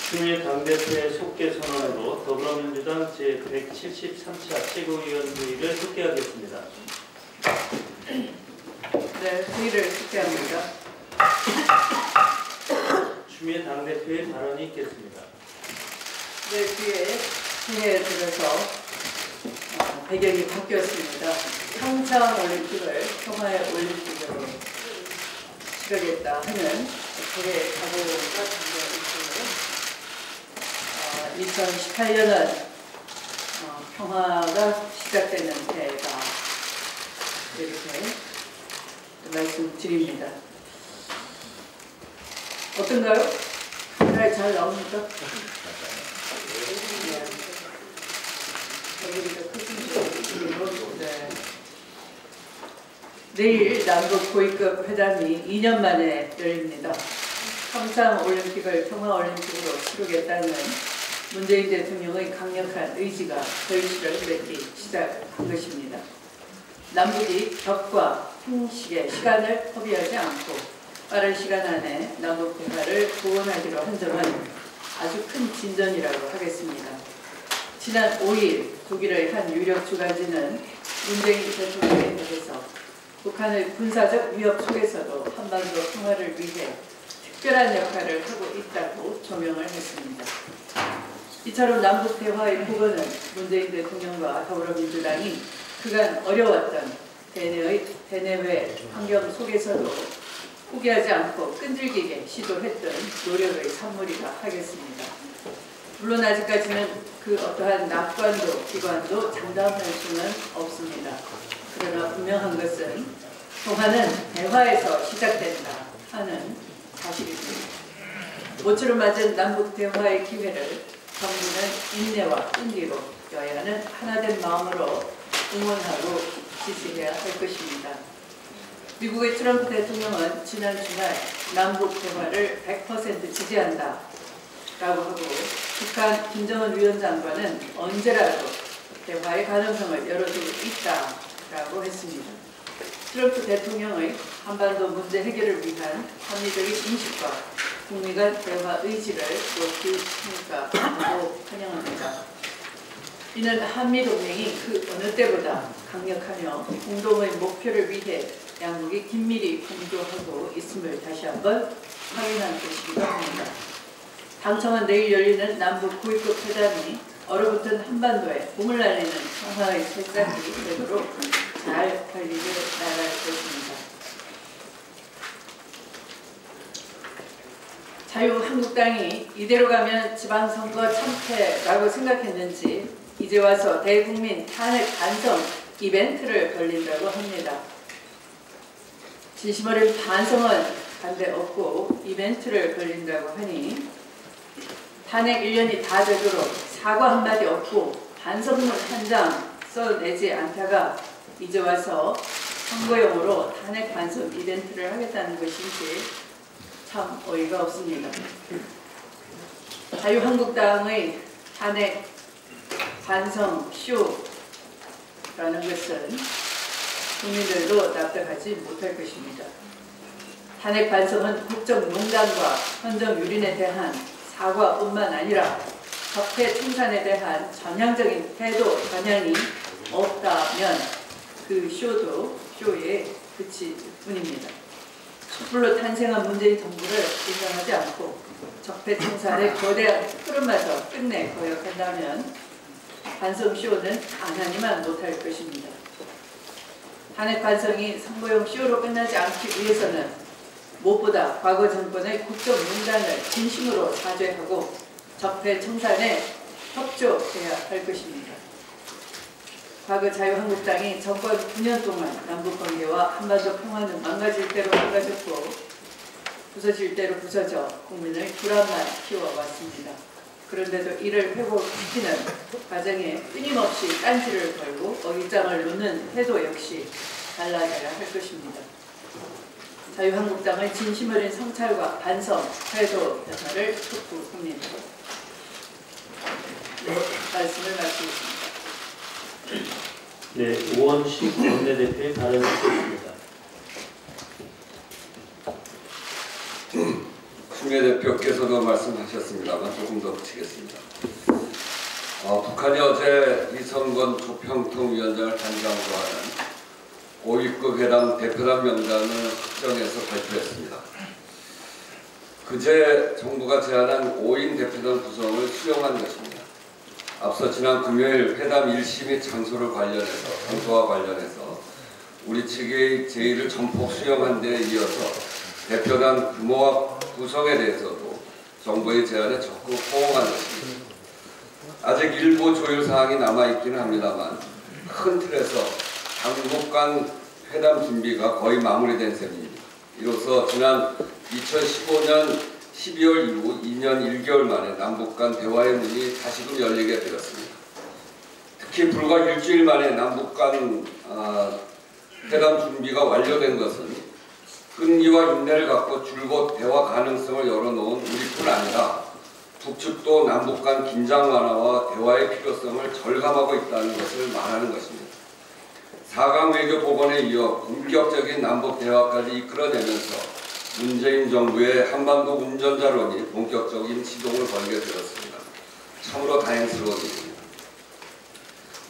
추미애 당대표의 속개 선언으로 더불어민주당 제173차 최고위원 회의를 속개하겠습니다. 네, 회의를 속개합니다. 추미애 당대표의 발언이 있겠습니다. 네, 뒤에 회의에 들어서 배경이 바뀌었습니다. 평창올림픽을 평화의 올림픽으로 치르겠다 하는 그의 각오가 담겨 있고요. 2018년은 평화가 시작되는 해가 이렇게 말씀드립니다. 어떤가요? 카메라에 잘 나옵니까? 네. 내일 남북 고위급 회담이 2년 만에 열립니다. 평창올림픽을 평화올림픽으로 치르겠다는 문재인 대통령의 강력한 의지가 결실을 맺기 시작한 것입니다. 남북이 벽과 형식의 시간을 허비하지 않고 빠른 시간 안에 남북 대화를 복원하기로 한 점은 아주 큰 진전이라고 하겠습니다. 지난 5일 독일의 한 유력 주간지는 문재인 대통령에 대해서 북한의 군사적 위협 속에서도 한반도 평화를 위해 특별한 역할을 하고 있다고 조명을 했습니다. 이처럼 남북 대화의 복원은 문재인 대통령과 더불어민주당이 그간 어려웠던 대내외 환경 속에서도 포기하지 않고 끈질기게 시도했던 노력의 산물이라 하겠습니다. 물론 아직까지는 그 어떠한 낙관도 기관도 장담할 수는 없습니다. 그러나 분명한 것은 평화는 대화에서 시작된다 하는 사실입니다. 모처럼 맞은 남북 대화의 기회를 정부는 인내와 끈기로 여야는 하나된 마음으로 응원하고 지지해야 할 것입니다. 미국의 트럼프 대통령은 지난 주말 남북 대화를 100% 지지한다 라고 하고 북한 김정은 위원장과는 언제라도 대화의 가능성을 열어두고 있다 라고 했습니다. 트럼프 대통령의 한반도 문제 해결을 위한 합리적인 인식과 북미 간 대화 의지를 높이 평가하고 환영합니다. 이는 한미동맹이 그 어느 때보다 강력하며 공동의 목표를 위해 양국이 긴밀히 공조하고 있음을 다시 한번 확인한 것이기도 합니다. 당청은 내일 열리는 남북 고위급 회담이 얼어붙은 한반도에 봄을 날리는 평화의 새싹이 되도록 잘 관리해 나갈 것입니다. 자유한국당이 이대로 가면 지방선거 참패라고 생각했는지 이제 와서 대국민 탄핵 반성 이벤트를 벌린다고 합니다. 진심 어린 반성은 반대 없고 이벤트를 벌린다고 하니 탄핵 1년이 다 되도록 사과 한마디 없고 반성문 한 장 써내지 않다가 이제 와서 선거용으로 탄핵 반성 이벤트를 하겠다는 것인지 참 어이가 없습니다. 자유한국당의 탄핵 반성 쇼라는 것은 국민들도 납득하지 못할 것입니다. 탄핵 반성은 국정농단과 헌정유린에 대한 사과뿐만 아니라 적폐 청산에 대한 전향적인 태도 전향이 없다면 그 쇼도 쇼에 그칠 뿐입니다. 촛불로 탄생한 문재인 정부를 인정하지 않고 적폐 청산의 거대한 흐름마저 끝내 거역한다면 반성쇼는 안 하니만 못할 것입니다. 탄핵 반성이 선거용 쇼로 끝나지 않기 위해서는 무엇보다 과거 정권의 국정농단을 진심으로 사죄하고 적폐 청산에 협조해야 할 것입니다. 과거 자유한국당이 정권 9년 동안 남북관계와 한반도 평화는 망가질 대로 망가졌고 부서질 대로 부서져 국민을 불안만 키워왔습니다. 그런데도 이를 회복시키는 과정에 끊임없이 딴지를 걸고 어깃장을 놓는 태도 역시 달라져야 할 것입니다. 자유한국당의 진심 어린 성찰과 반성, 태도 변화를 촉구합니다. 네, 말씀을 마치겠습니다. 네, 우원식 원내대표의 발언을 듣겠습니다. 추미애 대표께 의원님께서도 말씀하셨습니다만 조금 더 붙이겠습니다. 북한이 어제 이성건 조평통위원장을 단장으로 하는 5위급 회담 대표단 명단을 확정해서 발표했습니다. 그제 정부가 제안한 5인 대표단 구성을 수용한 것입니다. 앞서 지난 금요일 회담 일시 및 장소와 관련해서 우리 측의 제의를 전폭 수용한 데 이어서 대표단 규모와 구성에 대해서도 정부의 제안에 적극 호응한 것입니다. 아직 일부 조율 사항이 남아있기는 합니다만 큰 틀에서 당국 간 회담 준비가 거의 마무리된 셈입니다. 이로써 지난 2015년 12월 이후 2년 1개월 만에 남북 간 대화의 문이 다시금 열리게 되었습니다. 특히 불과 일주일 만에 남북 간 회담 준비가 완료된 것은 끈기와 인내를 갖고 줄곧 대화 가능성을 열어놓은 우리뿐 아니라 북측도 남북 간 긴장 완화와 대화의 필요성을 절감하고 있다는 것을 말하는 것입니다. 4강 외교 복원에 이어 본격적인 남북 대화까지 이끌어내면서 문재인 정부의 한반도 운전자론이 본격적인 시동을 걸게 되었습니다. 참으로 다행스러운 일입니다.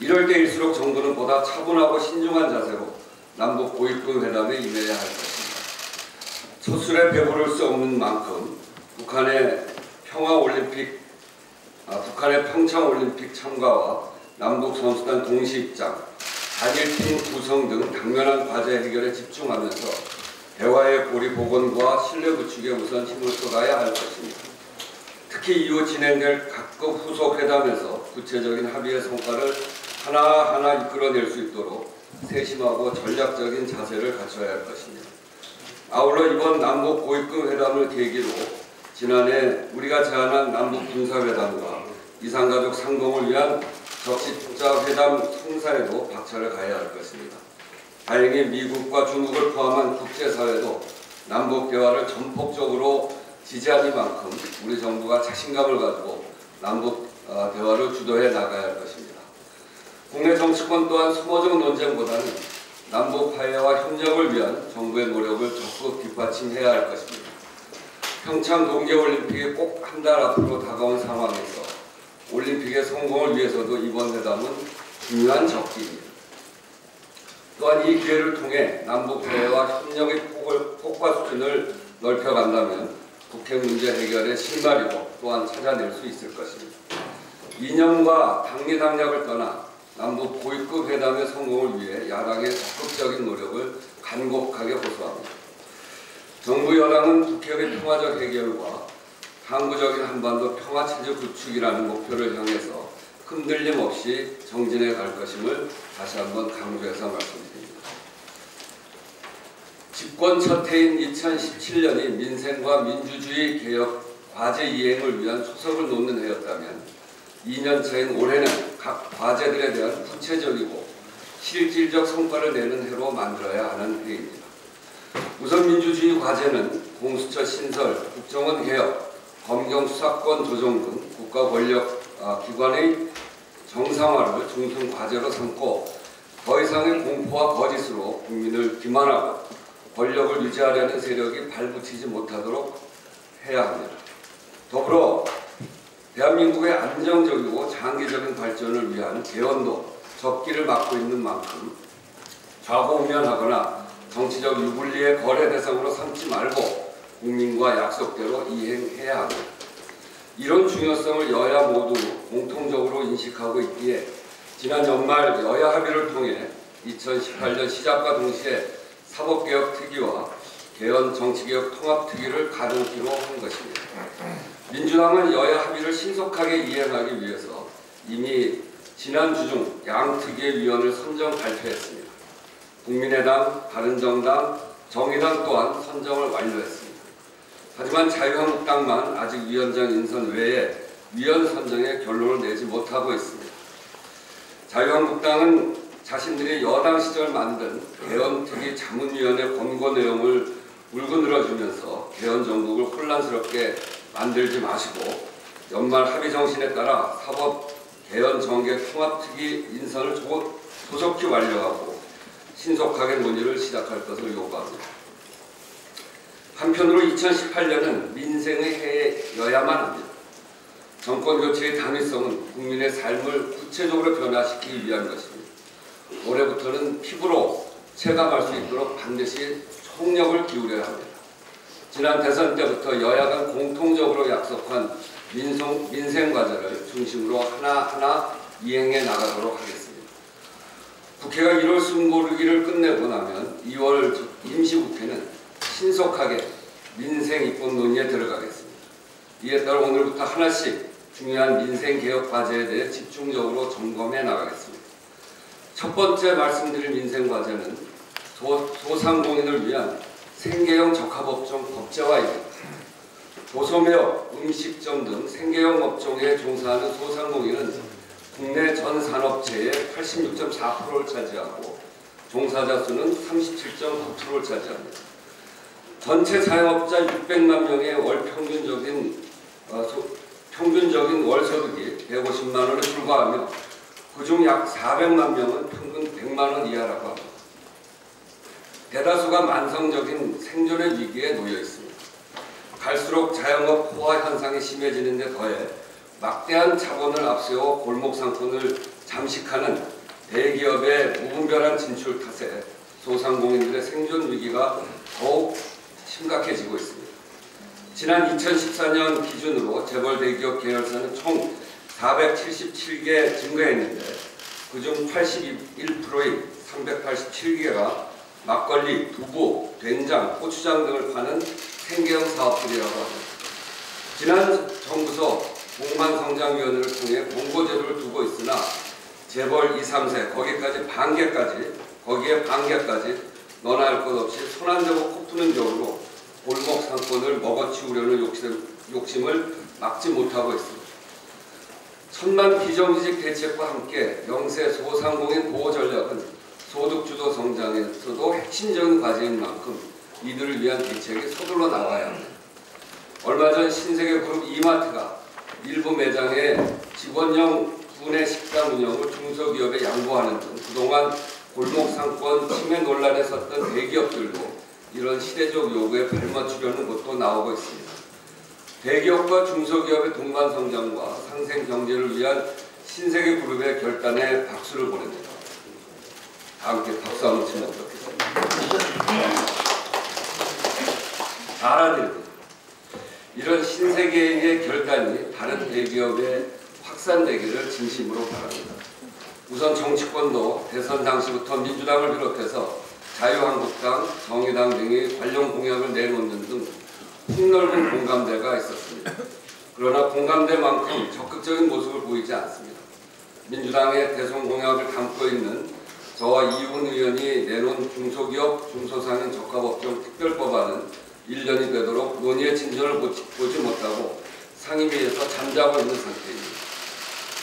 이럴 때일수록 정부는 보다 차분하고 신중한 자세로 남북 고위급 회담에 임해야 할 것입니다. 첫 술에 배부를 수 없는 만큼 북한의 평창올림픽 참가와 남북 선수단 동시 입장, 단일팀 구성 등 당면한 과제 해결에 집중하면서 대화의 고리 복원과 신뢰 구축에 우선 힘을 쏟아야 할 것입니다. 특히 이후 진행될 각급 후속 회담에서 구체적인 합의의 성과를 하나하나 이끌어낼 수 있도록 세심하고 전략적인 자세를 갖춰야 할 것입니다. 아울러 이번 남북 고위급 회담을 계기로 지난해 우리가 제안한 남북 군사회담과 이산가족 상봉을 위한 적시자 회담 성사에도 박차를 가해야 할 것입니다. 다행히 미국과 중국을 포함한 국제사회도 남북 대화를 전폭적으로 지지하니만큼 우리 정부가 자신감을 가지고 남북 대화를 주도해 나가야 할 것입니다. 국내 정치권 또한 소모적 논쟁보다는 남북 화해와 협력을 위한 정부의 노력을 적극 뒷받침해야 할 것입니다. 평창 동계올림픽이 꼭 한 달 앞으로 다가온 상황에서 올림픽의 성공을 위해서도 이번 회담은 중요한 적기입니다. 또한 이 기회를 통해 남북 대화와 협력의 폭과 수준을 넓혀간다면 북핵 문제 해결의 실마리도 또한 찾아낼 수 있을 것입니다. 이념과 당리당략을 떠나 남북 고위급 회담의 성공을 위해 야당의 적극적인 노력을 간곡하게 호소합니다. 정부 여당은 북핵의 평화적 해결과 항구적인 한반도 평화체제 구축이라는 목표를 향해서 흔들림 없이 정진해 갈 것임을 다시 한번 강조해서 말씀드립니다. 집권 첫 해인 2017년이 민생과 민주주의 개혁 과제 이행을 위한 초석을 놓는 해였다면 2년차인 올해는 각 과제들에 대한 구체적이고 실질적 성과를 내는 해로 만들어야 하는 해입니다. 우선 민주주의 과제는 공수처 신설, 국정원 개혁, 검경 수사권 조정 등 국가 권력 기관의 정상화를 중심 과제로 삼고 더 이상의 공포와 거짓으로 국민을 기만하고 권력을 유지하려는 세력이 발붙이지 못하도록 해야 합니다. 더불어 대한민국의 안정적이고 장기적인 발전을 위한 개헌도 적기를 맞고 있는 만큼 좌고우면하거나 정치적 유불리의 거래 대상으로 삼지 말고 국민과 약속대로 이행해야 합니다. 이런 중요성을 여야 모두 공통적으로 인식하고 있기에 지난 연말 여야 합의를 통해 2018년 시작과 동시에 사법개혁특위와 개헌 정치개혁 통합특위를 가동키로 한 것입니다. 민주당은 여야 합의를 신속하게 이행하기 위해서 이미 지난 주중 양특위의 위원을 선정 발표했습니다. 국민의당, 바른정당, 정의당 또한 선정을 완료했습니다. 하지만 자유한국당만 아직 위원장 인선 외에 위원 선정에 결론을 내지 못하고 있습니다. 자유한국당은 자신들이 여당 시절 만든 개헌특위 자문위원회 권고 내용을 물고 늘어주면서 개헌 정국을 혼란스럽게 만들지 마시고 연말 합의 정신에 따라 사법 개헌 정계 통합특위 인선을 조속히 완료하고 신속하게 논의를 시작할 것을 요구합니다. 한편으로 2018년은 민생의 해여야만 합니다. 정권 교체의 당위성은 국민의 삶을 구체적으로 변화시키기 위한 것입니다. 올해부터는 피부로 체감할 수 있도록 반드시 총력을 기울여야 합니다. 지난 대선 때부터 여야가 공통적으로 약속한 민생 과제를 중심으로 하나하나 이행해 나가도록 하겠습니다. 국회가 1월 숨고르기를 끝내고 나면 2월 임시국회는 신속하게 민생 입법 논의에 들어가겠습니다. 이에 따라 오늘부터 하나씩 중요한 민생 개혁 과제에 대해 집중적으로 점검해 나가겠습니다. 첫 번째 말씀드릴 민생 과제는 소상공인을 위한 생계형 적합업종 법제화입니다. 도소매업, 음식점 등 생계형 업종에 종사하는 소상공인은 국내 전 산업체의 86.4%를 차지하고 종사자 수는 37.9%를 차지합니다. 전체 자영업자 600만 명의 월 평균적인 월소득이 150만 원에 불과하며 그중 약 400만 명은 평균 100만 원 이하라고 합니다. 대다수가 만성적인 생존의 위기에 놓여 있습니다. 갈수록 자영업 포화 현상이 심해지는 데 더해 막대한 자본을 앞세워 골목 상권을 잠식하는 대기업의 무분별한 진출 탓에 소상공인들의 생존 위기가 더욱 심각해지고 있습니다. 지난 2014년 기준으로 재벌 대기업 계열사는 총 477개 증가했는데 그중 81%인 387개가 막걸리, 두부, 된장, 고추장 등을 파는 생계형 사업들이라고 합니다. 지난 정부서 공만성장위원회를 통해 공고제도를 두고 있으나 재벌 2, 3세 거기에 반개까지 너나 할 것 없이 손 안 대고 코 푸는 격으로 골목 상권을 먹어치우려는 욕심을 막지 못하고 있습니다. 천만 비정규직 대책과 함께 영세 소상공인 보호 전략은 소득주도 성장에서도 핵심적인 과제인 만큼 이들을 위한 대책이 서둘러 나와야 합니다. 얼마 전 신세계그룹 이마트가 일부 매장에 직원형 구내 식당 운영을 중소기업에 양보하는 등 그동안 골목상권 침해 논란에 섰던 대기업들도 이런 시대적 요구에 발맞추려는 것도 나오고 있습니다. 대기업과 중소기업의 동반 성장과 상생 경제를 위한 신세계그룹의 결단에 박수를 보냅니다. 다 함께 박수 한번 치면 어떻겠습니까? 잘하네요. 이런 신세계의 결단이 다른 대기업에 확산되기를 진심으로 바랍니다. 우선 정치권도 대선 당시부터 민주당을 비롯해서 자유한국당, 정의당 등이 관련 공약을 내놓는 등 폭넓은 공감대가 있었습니다. 그러나 공감대만큼 적극적인 모습을 보이지 않습니다. 민주당의 대선 공약을 담고 있는 저와 이훈 의원이 내놓은 중소기업, 중소상인 적합업종 특별법안은 1년이 되도록 논의의 진전을 보지 못하고 상임위에서 잠자고 있는 상태입니다.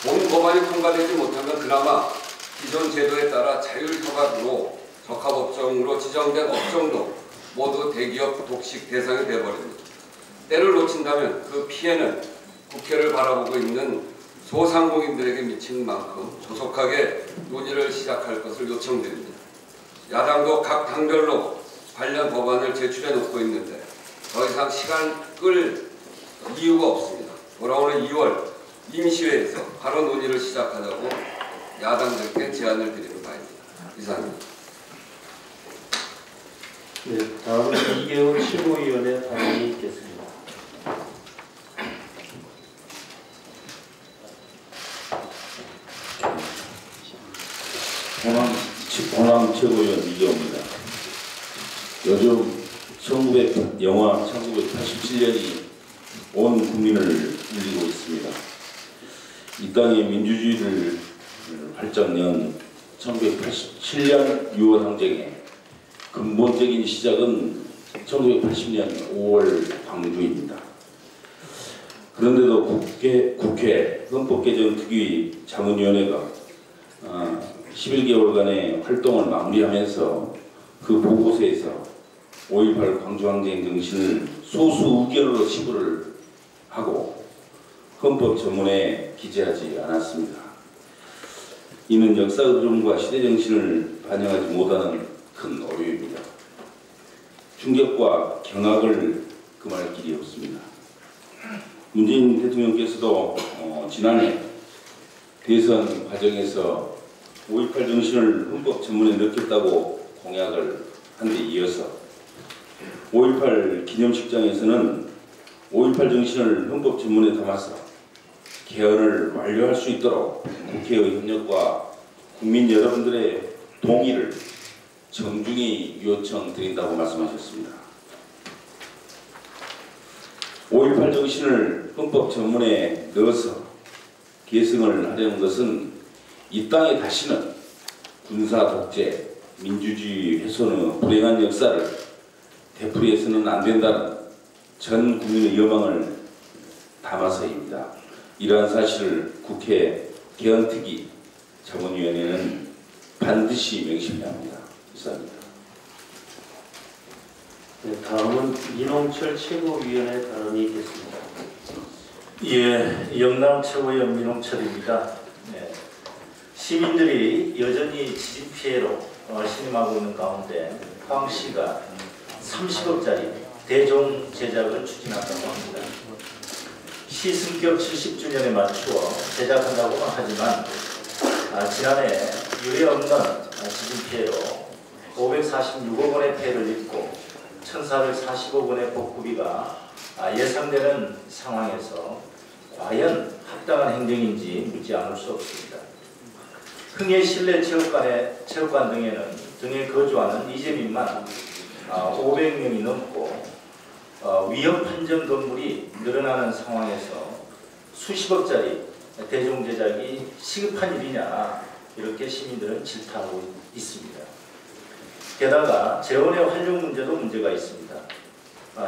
본 법안이 통과되지 못하면 그나마 기존 제도에 따라 자율협약으로 적합업종으로 지정된 업종도 모두 대기업 독식 대상이 되어버립니다. 때를 놓친다면 그 피해는 국회를 바라보고 있는 소상공인들에게 미치는 만큼 조속하게 논의를 시작할 것을 요청드립니다. 야당도 각 당별로 관련 법안을 제출해 놓고 있는데 더 이상 시간 끌 이유가 없습니다. 돌아오는 2월 임시회에서 바로 논의를 시작하자고 야당들께 제안을 드리는 바입니다. 이상입니다. 네, 다음은 이계훈 실무위원의 발언이 있겠습니다. 호남 최고위원 이계훈입니다. 요즘 영화 1987년이 온 국민을 울리고 있습니다. 이 땅의 민주주의를 활짝 연 1987년 6월 항쟁의 근본적인 시작은 1980년 5월 광주입니다. 그런데도 국회 헌법개정특위 자문위원회가 11개월간의 활동을 마무리하면서 그 보고서에서 5.18 광주항쟁 정신을 소수 의견으로 치부를 하고 헌법 전문에 기재하지 않았습니다. 이는 역사 흐름과 시대 정신을 반영하지 못하는 큰 오류입니다. 충격과 경악을 금할 길이 없습니다. 문재인 대통령께서도 지난해 대선 과정에서 5.18 정신을 헌법 전문에 넣겠다고 공약을 한 데 이어서 5.18 기념식장에서는 5.18 정신을 헌법 전문에 담아서 개헌을 완료할 수 있도록 국회의 협력과 국민 여러분들의 동의를 정중히 요청드린다고 말씀하셨습니다. 5.18 정신을 헌법 전문에 넣어서 계승을 하려는 것은 이 땅에 다시는 군사 독재, 민주주의 훼손의 불행한 역사를 되풀이해서는 안 된다는 전 국민의 여망을 담아서입니다. 이러한 사실을 국회 개헌특위 자문위원회는 반드시 명심해야 합니다. 이상입니다. 네, 다음은 민홍철 최고위원의 발언이겠습니다. 예, 영남 최고위원 민홍철입니다. 네, 시민들이 여전히 지진 피해로 신음하고 있는 가운데 포항시가 30억짜리 대종 제작을 추진한다고 합니다. 시 승격 70주년에 맞추어 제작한다고는 하지만 지난해 유례 없는 지진 피해로 546억 원의 피해를 입고 1,440억 원의 복구비가 예상되는 상황에서 과연 합당한 행정인지 묻지 않을 수 없습니다. 흥해 실내 체육관 등에 거주하는 이재민만 500명이 넘고 위험 판정 건물이 늘어나는 상황에서 수십억짜리 대종 제작이 시급한 일이냐 이렇게 시민들은 질타하고 있습니다. 게다가 재원의 활용 문제도 문제가 있습니다.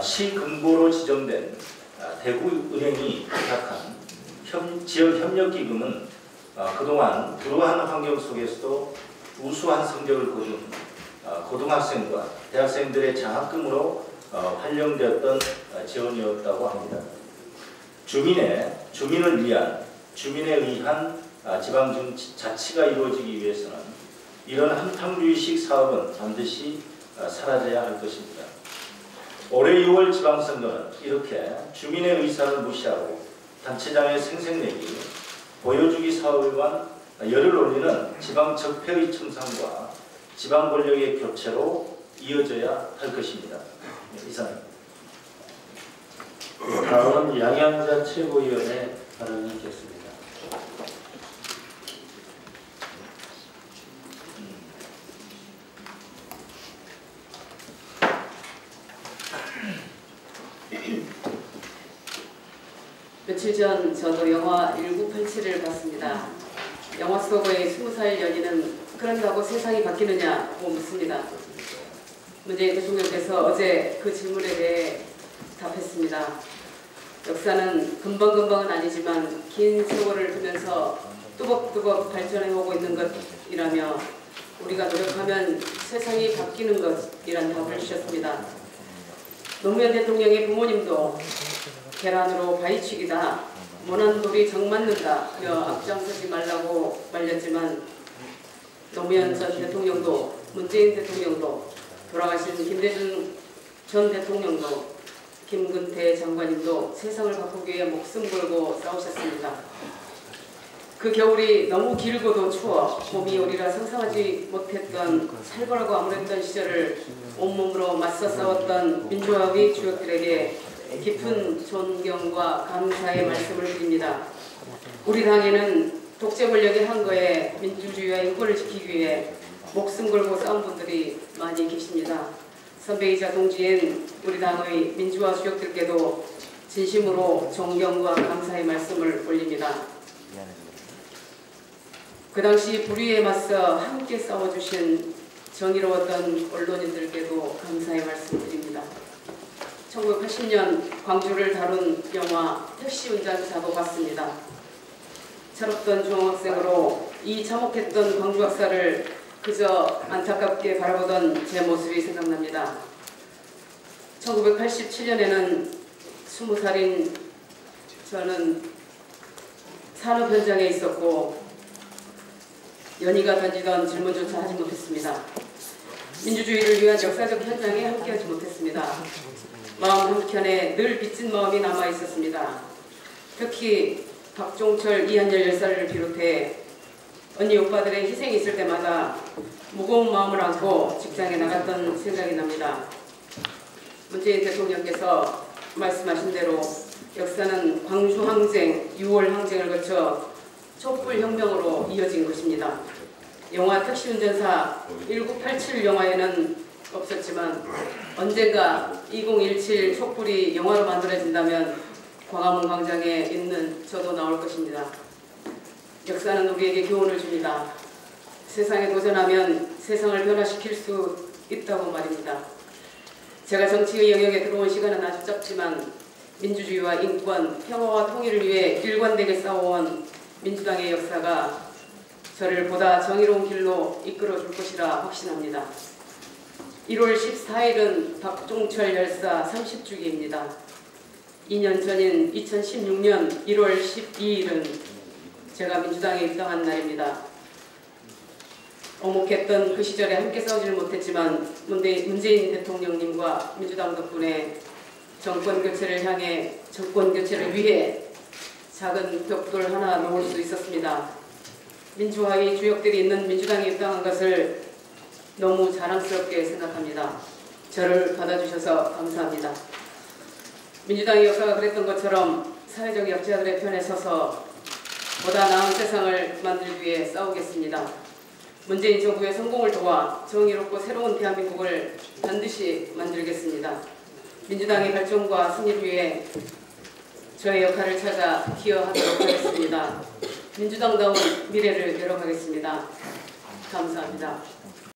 시 금고로 지정된 대구은행이 부탁한 지역협력기금은 그동안 불우한 환경 속에서도 우수한 성적을 거둔 고등학생과 대학생들의 장학금으로 활용되었던 지원이었다고 합니다. 주민을 위한 주민에 의한 지방자치가 이루어지기 위해서는 이런 한탕주의식 사업은 반드시 사라져야 할 것입니다. 올해 6월 지방선거는 이렇게 주민의 의사를 무시하고 단체장의 생색내기, 보여주기 사업에만 열을 올리는 지방 적폐의 청산과 지방 권력의 교체로 이어져야 할 것입니다. 이상입니다. 다음은 양양자 최고위원의 발언이 있겠습니다. 며칠 전 저도 영화 1987을 봤습니다. 영화 속의 20살 연인은 그런다고 세상이 바뀌느냐고 묻습니다. 문재인 대통령께서 어제 그 질문에 대해 답했습니다. 역사는 금방금방은 아니지만 긴 세월을 두면서 뚜벅뚜벅 발전해오고 있는 것이라며 우리가 노력하면 세상이 바뀌는 것이란 답을 주셨습니다. 노무현 대통령의 부모님도 계란으로 바위치기다, 모난 돌이 정 맞는다며 앞장서지 말라고 말렸지만 노무현 전 대통령도 문재인 대통령도 돌아가신 김대중 전 대통령도 김근태 장관님도 세상을 바꾸기 위해 목숨 걸고 싸우셨습니다. 그 겨울이 너무 길고도 추워 봄이 오리라 상상하지 못했던 살벌하고 암울했던 시절을 온몸으로 맞서 싸웠던 민주화의 주역들에게 깊은 존경과 감사의 말씀을 드립니다. 우리 당에는 독재 권력의 한거에 민주주의와 인권을 지키기 위해 목숨 걸고 싸운 분들이 많이 계십니다. 선배이자 동지인 우리 당의 민주화 주역들께도 진심으로 존경과 감사의 말씀을 올립니다. 그 당시 불의에 맞서 함께 싸워주신 정의로웠던 언론인들께도 감사의 말씀드립니다. 1980년 광주를 다룬 영화 택시 운전사도 봤습니다. 철없던 중학생으로 이 참혹했던 광주 학살을 그저 안타깝게 바라보던 제 모습이 생각납니다. 1987년에는 20살인 저는 산업 현장에 있었고 연희가 던지던 질문조차 하지 못했습니다. 민주주의를 위한 역사적 현장에 함께하지 못했습니다. 마음 한켠에 늘 빚진 마음이 남아 있었습니다. 특히 박종철, 이한열 열사를 비롯해 언니 오빠들의 희생이 있을 때마다 무거운 마음을 안고 직장에 나갔던 생각이 납니다. 문재인 대통령께서 말씀하신 대로 역사는 광주항쟁, 6월 항쟁을 거쳐 촛불혁명으로 이어진 것입니다. 영화 택시운전사 1987 영화에는 없었지만 언젠가 2017 촛불이 영화로 만들어진다면 광화문 광장에 있는 저도 나올 것입니다. 역사는 우리에게 교훈을 줍니다. 세상에 도전하면 세상을 변화시킬 수 있다고 말입니다. 제가 정치의 영역에 들어온 시간은 아주 짧지만 민주주의와 인권, 평화와 통일을 위해 일관되게 싸워온 민주당의 역사가 저를 보다 정의로운 길로 이끌어 줄 것이라 확신합니다. 1월 14일은 박종철 열사 30주기입니다. 2년 전인 2016년 1월 12일은 제가 민주당에 입당한 날입니다. 오목했던 그 시절에 함께 싸우지는 못했지만 문재인 대통령님과 민주당 덕분에 정권 교체를 위해 작은 벽돌 하나 놓을 수 있었습니다. 민주화의 주역들이 있는 민주당에 입당한 것을 너무 자랑스럽게 생각합니다. 저를 받아주셔서 감사합니다. 민주당의 역사가 그랬던 것처럼 사회적 약자들의 편에 서서 보다 나은 세상을 만들기 위해 싸우겠습니다. 문재인 정부의 성공을 도와 정의롭고 새로운 대한민국을 반드시 만들겠습니다. 민주당의 발전과 승리를 위해 저의 역할을 찾아 기여하도록 하겠습니다. 민주당다운 미래를 열어가겠습니다. 감사합니다.